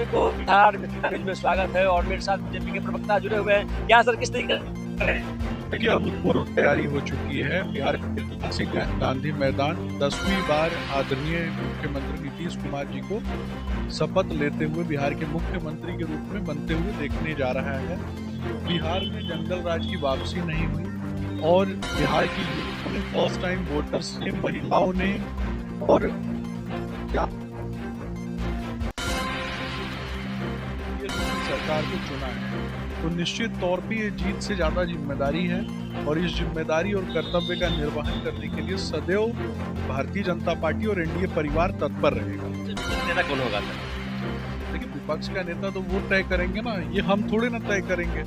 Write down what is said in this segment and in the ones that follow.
को बिहार में स्वागत है और मेरे साथ बीजेपी के प्रवक्ता जुड़े हुए हैं। क्या सर, किस तरीके देखिए, अभूतपूर्व तैयारी हो चुकी है। बिहार के ऐतिहासिक गांधी मैदान 10वीं बार आदरणीय मुख्यमंत्री नीतीश कुमार जी को शपथ लेते हुए बिहार के मुख्यमंत्री के रूप में बनते हुए देखने जा रहा है। बिहार में जंगल राज की वापसी नहीं हुई और बिहार की फर्स्ट टाइम वोटर्स ने, महिलाओं ने और सरकार को चुना है, तो निश्चित तौर पे ये जीत से ज्यादा जिम्मेदारी है और इस जिम्मेदारी और कर्तव्य का निर्वहन करने के लिए सदैव भारतीय जनता पार्टी और एनडीए परिवार तत्पर रहेगा। नेता कौन होगा सर? देखिए, विपक्ष का नेता तो वो तय करेंगे ना, ये हम थोड़े ना तय करेंगे।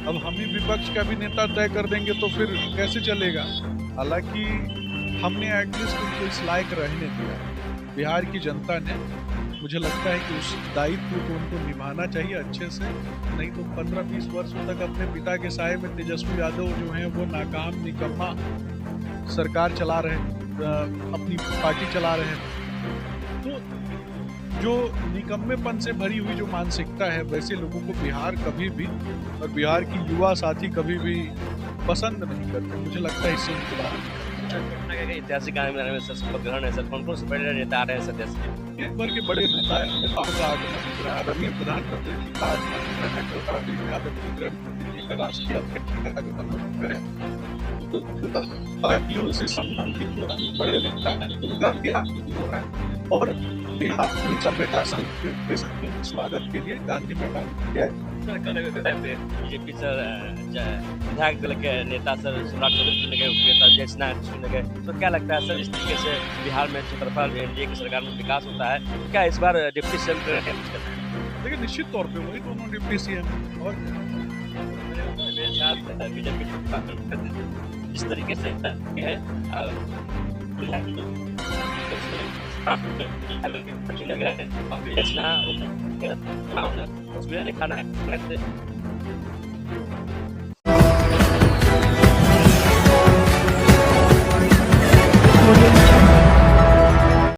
अब हम ही विपक्ष का भी नेता तय कर देंगे तो फिर कैसे चलेगा। हालांकि हमने एटलीस्ट उनको इस लायक रहने दिया। बिहार की जनता ने, मुझे लगता है कि उस दायित्व को उनको निभाना चाहिए अच्छे से, नहीं तो 15-20 वर्षों तक अपने पिता के साए में तेजस्वी यादव जो हैं वो नाकाम निकम्मा सरकार चला रहे, अपनी पार्टी चला रहे हैं। तो जो निकम्मेपन से भरी हुई जो मानसिकता है, वैसे लोगों को बिहार कभी भी और बिहार की युवा साथी कभी भी पसंद नहीं करते। मुझे लगता है इससे उनको बाहर ऐतिहासिक गांधी में सर शपथ ग्रहण है सर, कौन कौन से बड़े नेता आ रहे हैं सर? जैसे एक बार के बड़े नेता आदरणीय प्रधानमंत्री जी का राष्ट्रीय पार्टियों से संबंधित बड़े नेता और बिहार सभ्यता संस्कृति के स्वागत के लिए गांधी मैदान बीजेपी सर विधायक दल के नेता सर सम्राट चौधरी चुने गए, उपनेता जयनाथ चुने गए, तो क्या लगता है सर इस तरीके से बिहार में चौतरफा एनडीए की सरकार में विकास होता है, क्या इस बार डिप्टी सीएम करना है? देखिए, निश्चित तौर पे वही दोनों डिप्टी सीएम और मेरे साथ बीजेपी इस तरीके से है खाना है।